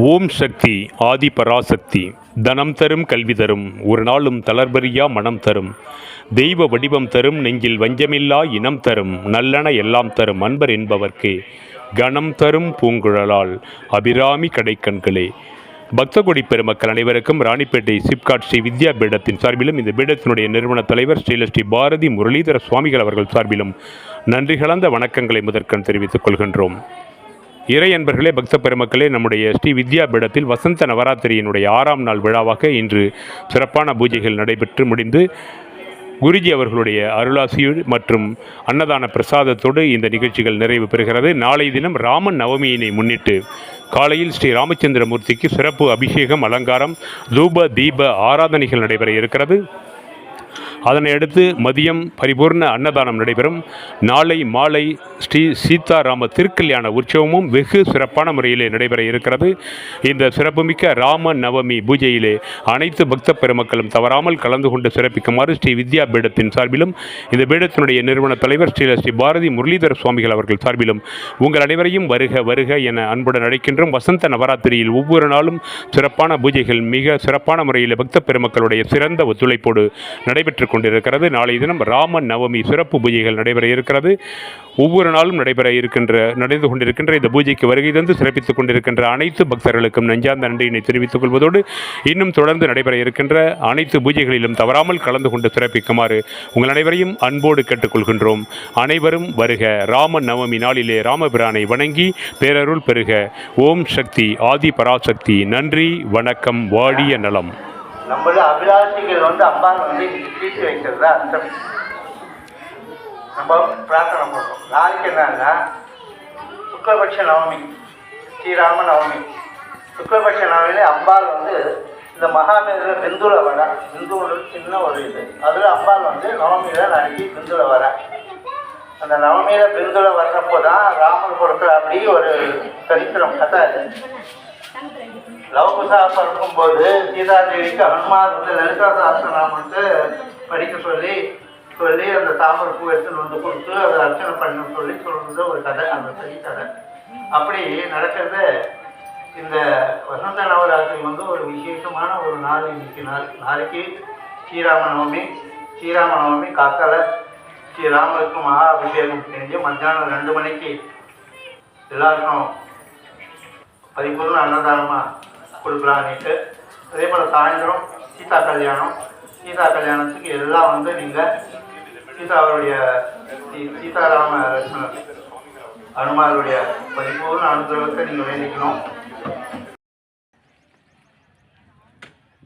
ஓம் சக்தி ஆதி பராசக்தி. தனம் தரும் கல்வி தரும் ஒரு நாளும் தளர்பறியா மனம் தரும் தெய்வ வடிவம் தரும் நெஞ்சில் வஞ்சமில்லா இனம் தரும் நல்லன எல்லாம் தரும் அன்பர் என்பவர்க்கே கணம் தரும் பூங்குழலால் அபிராமி கடைக்கண்களே. பக்தகோடி பெருமக்கள் அனைவருக்கும் ராணிப்பேட்டை சிப்காட் ஸ்ரீ வித்யா பீடத்தின் சார்பிலும் இந்த பீடத்தினுடைய நிறுவன தலைவர் ஸ்ரீ பாரதி முரளிதர சுவாமிகள் அவர்கள் சார்பிலும் நன்றி கலந்த வணக்கங்களை முதற்கண் தெரிவித்துக் கொள்கின்றோம். இறை அன்பர்களே, பக்த பெருமக்களே, நம்முடைய ஸ்ரீ வித்யா பீடத்தில் வசந்த நவராத்திரியினுடைய 6ஆம் நாள் விழாவாக இன்று சிறப்பான பூஜைகள் நடைபெற்று முடிந்து குருஜி அவர்களுடைய அருளாசி மற்றும் அன்னதான பிரசாதத்தோடு இந்த நிகழ்ச்சிகள் நிறைவு பெறுகிறது. நாளை தினம் ராமன் நவமியினை முன்னிட்டு காலையில் ஸ்ரீ ராமச்சந்திரமூர்த்திக்கு சிறப்பு அபிஷேகம், அலங்காரம், தூப தீப ஆராதனைகள் நடைபெற இருக்கிறது. அதனை அடுத்து மதியம் பரிபூர்ண அன்னதானம் நடைபெறும். நாளை மாலை ஸ்ரீ சீதாராம திருக்கல்யாண உற்சவமும் வெகு சிறப்பான முறையிலே நடைபெற இருக்கிறது. இந்த சிறப்புமிக்க ராம நவமி பூஜையிலே அனைத்து பக்த பெருமக்களும் தவறாமல் கலந்து கொண்டு சிறப்பிக்குமாறு ஸ்ரீ வித்யா பீடத்தின் சார்பிலும் இந்த பீடத்தினுடைய நிறுவன தலைவர் ஸ்ரீ பாரதி முரளிதர சுவாமிகள் அவர்கள் சார்பிலும் உங்கள் அனைவரையும் வருக வருக என அன்புடன் அழைக்கின்றோம். வசந்த நவராத்திரியில் ஒவ்வொரு நாளும் சிறப்பான பூஜைகள் மிக சிறப்பான முறையில் பக்த பெருமக்களுடைய சிறந்த ஒத்துழைப்போடு நடைபெற்று கொண்டிருக்கிறது. நாளை தினம் ராம நவமி சிறப்பு பூஜைகள் நடைபெற இருக்கிறது. ஒவ்வொரு நாளும் நடந்து கொண்டிருக்கின்ற இந்த பூஜைக்கு வருகை தந்து சிறப்பித்துக் கொண்டிருக்கின்ற அனைத்து பக்தர்களுக்கும் நெஞ்சார்ந்த நன்றியினை தெரிவித்துக் கொள்வதோடு இன்னும் தொடர்ந்து நடைபெற இருக்கின்ற அனைத்து பூஜைகளிலும் தவறாமல் கலந்து கொண்டு சிறப்பிக்குமாறு உங்கள் அனைவரையும் அன்போடு கேட்டுக்கொள்கின்றோம். அனைவரும் வருக. ராம நவமி நாளிலே ராமபிரானை வணங்கி பேரருள் பெறுக. ஓம் சக்தி ஆதி பராசக்தி. நன்றி, வணக்கம், வாழிய நலம். நம்மள அபிலாஷிகள் அம்பாள் தீர்த்து வைக்கிறதா அர்த்தம். நம்ம பிரார்த்தனை பண்ணுறோம். நாளைக்கு என்னன்னா சுக்லபட்ச நவமி, ஸ்ரீராம நவமி. சுக்லபட்ச நவமியில அம்பாள் இந்த மகாமேதில் பிந்துல வர, பிந்துல சின்ன ஒரு இது, அதில் அம்பாள் நவமியில் நாளைக்கு பிந்துல வர. அந்த நவமியில் பிந்துல வர்றப்போ தான் ராமர் கொடுக்குற அப்படி ஒரு சரித்திரம் கதை. லவகுசா பறக்கும்போது சீதாதேவிக்கு ஹனுமார் லலிதா சாஸ்திரநாமத்தை படிக்க சொல்லி அந்த தாமரை பூ எடுத்துன்னு கொடுத்து அதை அர்ச்சனை பண்ண சொல்லி சொல்றது ஒரு கதை, அந்த சரி கதை. அப்படி நடக்கிறது. இந்த வசந்த நவராத்திரி ஒரு விசேஷமான ஒரு நாள். இன்னைக்கு நாளைக்கு ஸ்ரீராம நவமி காத்தால ஸ்ரீராமருக்கு மகா அபிஷேகம் செஞ்சு மத்தியானம் 2 மணிக்கு எல்லாருக்கும் பரிபூர்ண அன்னதானமாக கொடுக்கலான்ட்டு. அதே போல் சாயந்தரம் சீதா கல்யாணத்துக்கு எல்லாம் நீங்கள் சீதாவுடைய சீதாராம லட்சுமணர் அனுமாருடைய பரிபூர்ண அனுகிரகத்தை நீங்கள் வேண்டிக்கணும்.